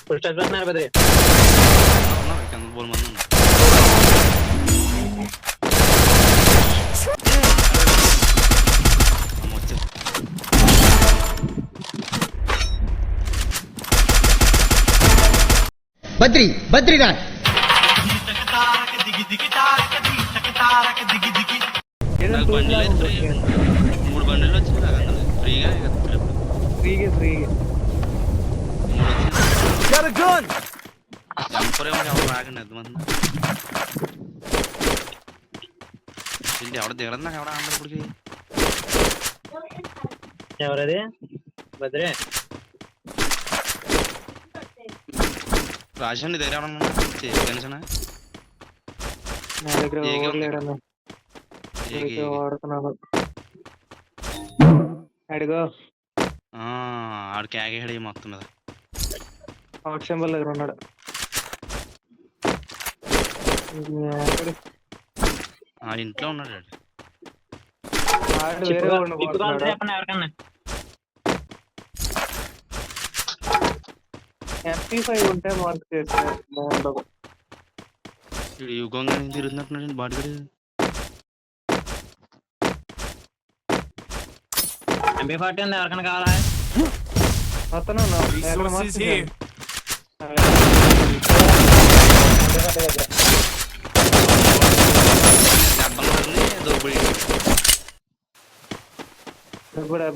Full stop చేస్తున్నారు బద్రి. కింద బోల్ మంది ఉన్నారు. వచ్చేది బద్రి బద్రీనాథ్ నాకు బండిలు అయితే మూడు బండిలు వచ్చింది నాకు ఫ్రీగా ఫ్రీగా జంపరేమో ఎవరు రాకండి ఎంతమంది ఎవడ దిగడం నాకు ఎవడ ఆంధ్ర ఇప్పటికి ఎవరది బద్రే రాజాన్ని దగ్గర ఎవడన్నా కనీసనా నా దగ్గర లేడన్నా వాడుతున్నాను. అడిగో ఆడు కేకేడి మొత్తం మీద అవుట్ సింబల్ దగ్గర ఉన్నాడు. ఇంట్లో ఉన్నాడు ఎవరికన్నా MP5 ఉంటే మార్క్ చేస్తే బాగుండదు. యుగంగా నేను తిరుగుతున్నట్టున్నాడు బాడీగడు. MP40 ఉంది ఎవరికైనా కావాలా? అతను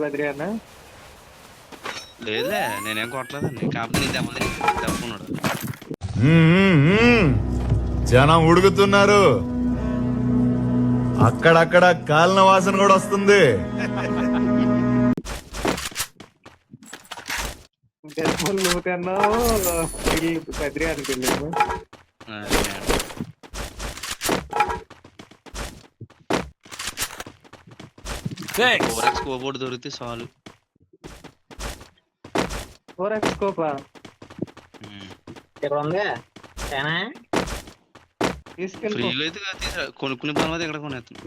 బద్రి అన్న లేదులే నేనేం కొట్టలేదండి కాకపోతే నీ దెబ్బకున్నాడు. జనం ఉడుకుతున్నారు, అక్కడక్కడ కాలిన వాసన కూడా వస్తుంది. నువ్వు తిన్నావు బద్రి అనుకున్నాను. స్కోప్ దొరికితే చాలు. 4x స్కోపా ఇక్కడ ఉంది ఫ్రీగా అయితే కొనుక్కునే పని మీద ఇక్కడ కొనేస్తాను.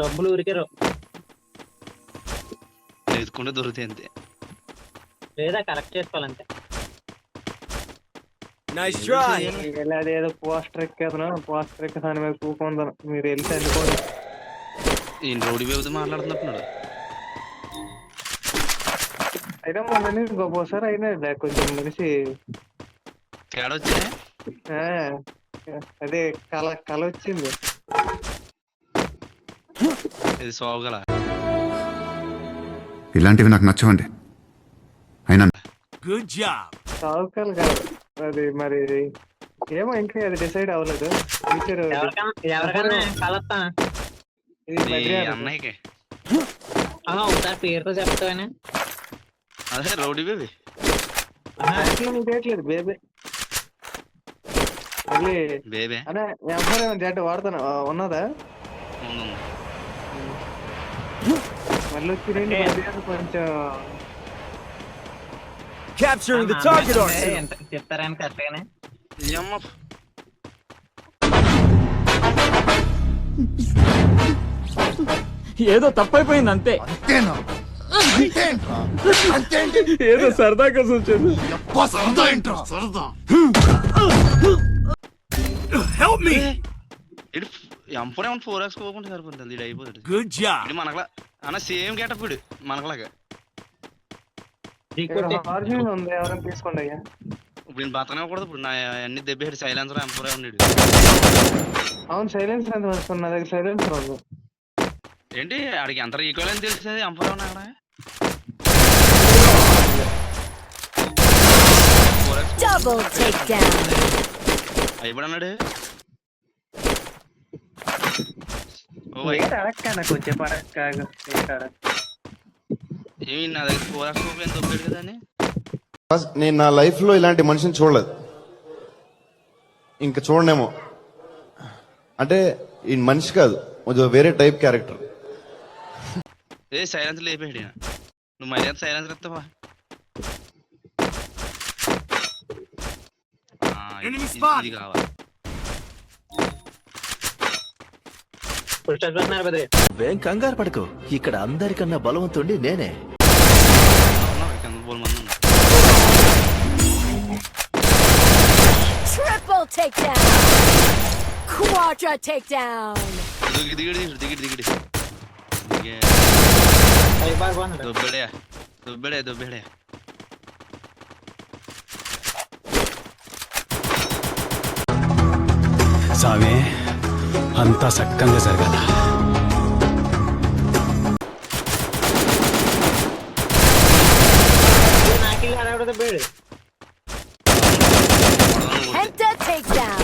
డబ్బులు ఊరికారు ఎత్తుకుంటే దొరుకుతాయి అంతే, లేదా కరెక్ట్ చేసుకోవాలంటే. అదేదో పోస్టర్ ఎక్కేదను, పోస్టర్ ఎక్కి దాని మీద కూకుందను, మీరు వెళ్ళి చదువుకోండి. ఈయన రోడ్డు మీద మాట్లాడుతున్నట్టున్నాడు. అయితే మొన్న ఇంకోసారి అయినా కొంచెం మనిషి తేడా వచ్చింది. అదే కళ వచ్చింది. ఇది సోగల ఇలాంటివి నాకు నచ్చవండి. అయినా సావుకలు కాదు అది, మరి ఏమో ఇంకా అది డిసైడ్ అవ్వలేదు. ఫ్యూచర్ అన్నయ్యకి ఒకసారి పేరుతో చెప్తావని. అదే రౌడీ బేబీ చేయట్లేదు బేబీ మళ్ళీ బేబీ అదే ఎవరు వాడుతాను ఉన్నదా మళ్ళీ వచ్చి కొంచెం చెప్తారని కరెక్ట్గానే. ఏదో తప్పైపోయింది అంతే. ఏదో సరదా కోసం వచ్చాను. ఎంపడే 4x పోకుండా సరిపోతుంది. ఇది అయిపోతుంది. మనకలా అన్న సేమ్ గెటప్ ఇడు మనకలాగా. ఉంది ఎవరైనా తీసుకోండి అయ్యా. ఇప్పుడు నేను బతకనే కూడదు. ఇప్పుడు నా అన్ని దెబ్బేడు సైలెన్సర్ ఎంపడే ఉన్నాడు. అవును సైలెన్సర్ ఎంత మంచి నా దగ్గర సైలెన్సర్ ఉంది. ఏంటి ఆడికి ఎంత ఈక్వల్ అని తెలిసేది ఎంపడే ఉన్నా అక్కడ. అయిపోడన్నాడు. కొంచెం ఏమి నా దగ్గర 4x ఎంత దొరికాడు కదా అని. నేను నా లైఫ్ లో ఇలాంటి మనిషిని చూడలేదు, ఇంకా చూడనేమో. అంటే ఈ మనిషి కాదు, కొంచెం వేరే టైప్ క్యారెక్టర్. ఏ సైలెన్స్ లేపేడు నువ్వు మర్యాద సైలెన్స్ ఇస్తావా? ఇది కావాలి. నువ్వేం కంగారు పడకు, ఇక్కడ అందరికన్నా బలవంతుడి నేనే. 40 మంది ఉన్నారు. Triple takedown. Quadra takedown. Digidi దొబ్బెడే సామే అంతా సక్కంగా జరగాల. Penta takedown.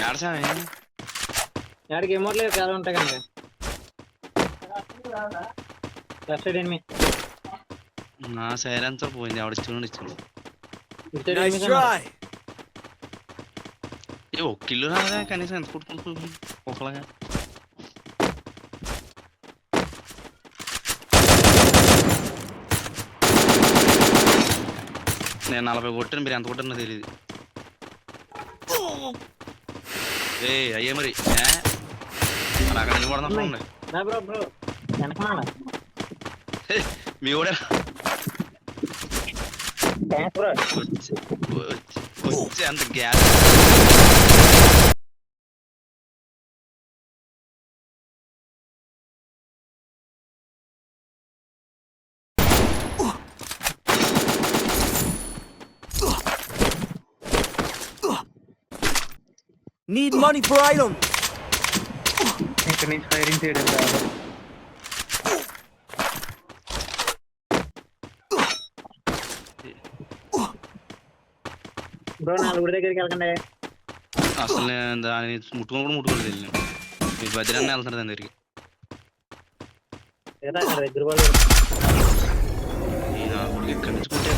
ఆడసామే యాడికి ఎమోట్ లేదు చాలా ఉంటాయి కనుక లెఫ్ట్ సైడ్ ఎనిమి నా సైలెన్సర్ పోయింది. ఆవిడ ఇచ్చాడు ఒక కిలో రాదా కనీసం ఎంత కొట్టుకుంటు ఒకలాగా. నేను 40 కొట్టాను, మీరు ఎంత కొట్టానో తెలియదు. అయ్యే మరి అక్కడ నుంచి కొడదాం మీ కూడా వచ్చే అంత gas. Need money for item. ఇక్కడ నుంచి ఫైరింగ్ చేయడం కాదు. బ్రో 4 దగ్గరికి వెళ్ళకండి. అసలు నేను దాన్ని ముట్టుకోలేదు వెళ్ళాను. మీరు భద్రాన్ని వెళ్తున్నారు దాని దగ్గరికి. దగ్గర వాళ్ళు నేను అప్పుడు ఇక్కడి నుంచి కొట్టే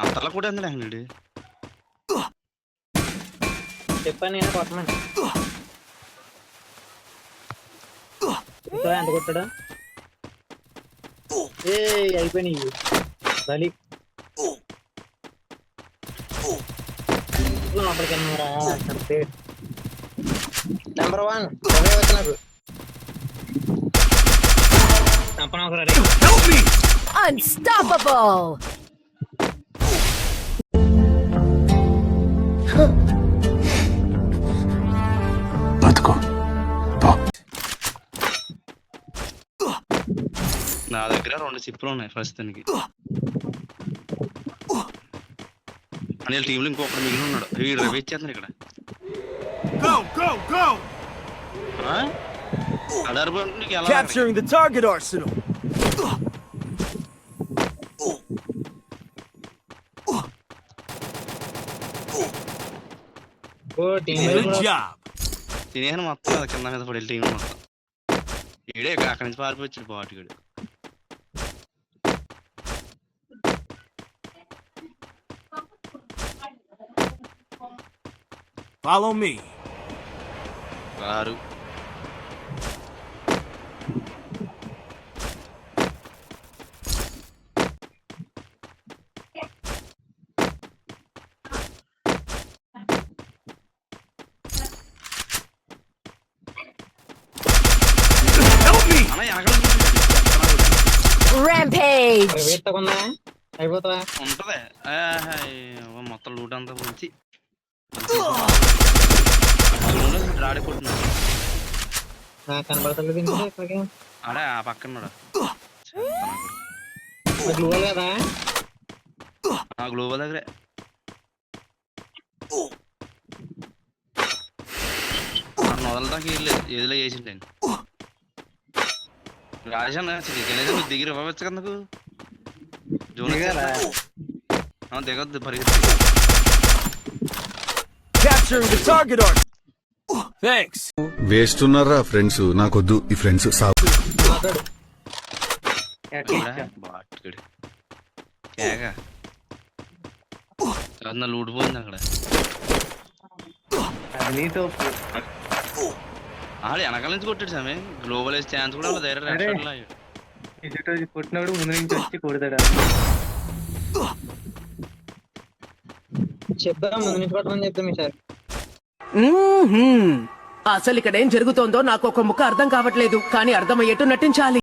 అంతలా కూడా అండి అంగడి. చెప్పాను నేను కొట్టమని. ఎంత కొట్టాడా? అయిపోయినాయి బలి. లోపలికి వెళ్ళినరా నెంబర్ 1 వచ్చినారు. Unstoppable. బతుకో నా దగ్గర 2 చిప్పులు ఉన్నాయి ప్రస్తుతానికి. అనిల్ టీంలో ఇంకొకటి మిగిలి ఉన్నాడు. వీడు రవి ఇచ్చేస్తాను ఇక్కడ. Capturing the target arsenal. Good job. తినేను మొత్తం అది కింద మీద పడి టీం మొత్తం. ఈడే అక్కడి నుంచి పారిపోయాడు పాటుగాడు. Follow me. రారు Rampage. అయిపోతా ఉంటది. మొత్తం లూట్ అంతా పోయించి రాడిపోతున్నాడు. కనబడతలేదు అడే ఆ పక్కన కదా గ్లోబల్ దగ్గరే. మొదలదాకా వెళ్ళలేదు ఏదిలో చేసిండే రాజాను నువ్వు దిగిరి ఇవ్వచ్చు కదా నాకు. జూన్ దిగొద్దు పరిగెత్తి. వేస్తున్నారా ఫ్రెండ్స్? నాకొద్దు ఈ ఫ్రెండ్స్. లూట్ పోయింది అక్కడ. ఆడు వెనకాల నుంచి కొట్టాడు సామె. గ్లోబల్ వేసి ఛాన్స్ కూడా ధైర్యం కొట్టినప్పుడు ముందు నుంచి వచ్చి కొడతాడు. చెప్తా ముందు నుంచి కొట్టమని చెప్తాం ఈసారి. అసలు ఇక్కడ ఏం జరుగుతోందో నాకు ఒక ముక్క అర్థం కావట్లేదు, కానీ అర్థమయ్యేట్టు నటించాలి.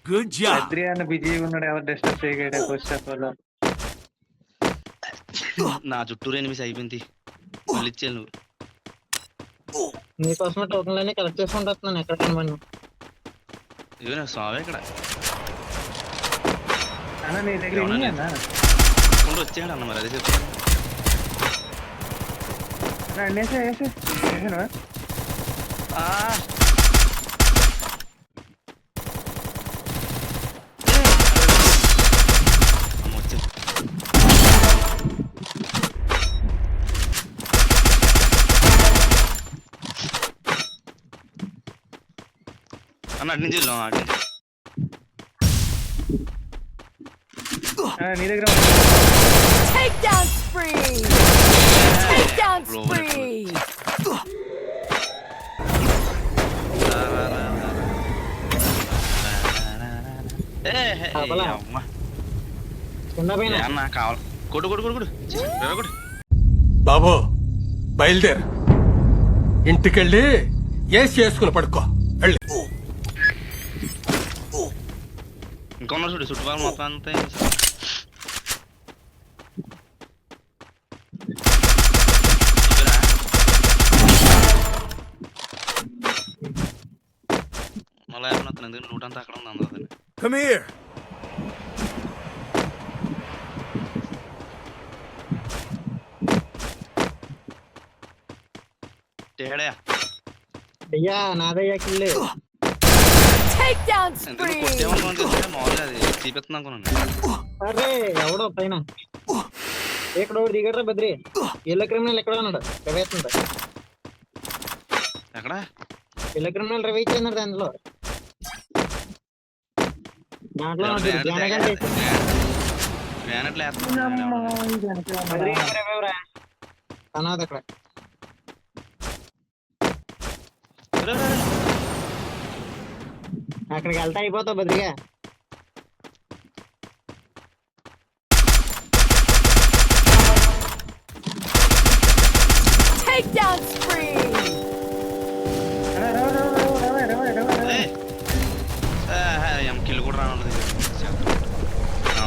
Good job. బద్రి అన్న బిజీగా ఉన్నాడు, ఎవరు డిస్టర్బ్ చేయగలే ఫస్ట్ ఆఫ్ ఆల్. నా చుట్టూరు ఎనిమిది అయిపోయింది. మళ్ళీ ఇచ్చేయాలి నువ్వు. నీకోసమే టోకెన్లన్నీ కలెక్ట్ చేసుకుంటున్నాను ఎక్కడ కనబడి. ఇవి నా సావే ఇక్కడ అన్న నీ దగ్గర అవునా? ఎన్ని అన్న? కొండ వచ్చేయాడు అన్న, మరి అదే చెప్తాను. అన్న, వేసేనా? వచ్చే అన్న అటు నుంచి వెళ్దాం. అటు నుంచి నీ దగ్గర Takedown spree! Takedown spree! అమ్మ కింద పైన అన్న కావాలి. కొట్టు కొట్టు కొట్టు కొట్టు కొట్టు. బాబు బయలుదేరు, ఇంటికెళ్ళి ఏసి చేసుకుని పడుకో. వెళ్ళి ఇంకొన్న చూడు చుట్టుపక్కల మొత్తం అంతా మళ్ళీ ఏమన్నా ఎందుకంటే నూట అంతా అక్కడ ఉంది అందరూ. Come here. తేడా అయ్యా నాదయ్యా కిల్లే. Takedown ఎందుకంటే spree! కొట్టేమనుకోని తెలిస్తే మామూలుగా అది చూపిస్తుంది అనుకున్నాను. అరే ఎవడో పైన ఇక్కడ ఒకటి దిగడరా బద్రి. ఎల్ల క్రిమినల్ ఎక్కడ ఉన్నాడు రవేస్తుంటా. ఎక్కడ ఎల్ల క్రిమినల్ రవి ఇచ్చారు దాంట్లో దాంట్లో గ్రానైట్లు వేస్తున్నాడు. అనాథ అక్కడ. అక్కడికి వెళ్తా అయిపోతావు బద్రిగా. Takedown spree! కిల్లు కూడా రానుండదు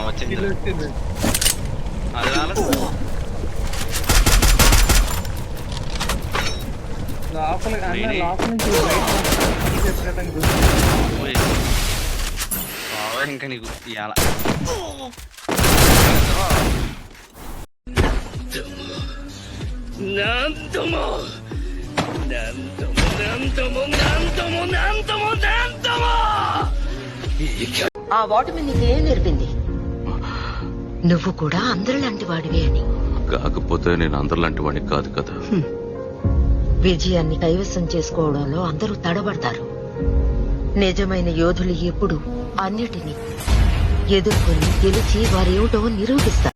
వచ్చింది. అది రాలేదు. లోపల అన్న లోపల నుంచి ఓయ్. ఇంకా నీకు ఇవాళ ఆ ఓటమి నీకేం నేర్పింది? నువ్వు కూడా అందరిలాంటి వాడివి అని. కాకపోతే నేను అందరిలాంటి వాడిని కాదు కదా. విజయాన్ని కైవసం చేసుకోవడంలో అందరూ తడబడతారు. నిజమైన యోధులు ఎప్పుడు అన్నిటినీ ఎదుర్కొని గెలిచి వారేమిటో నిరూపిస్తారు.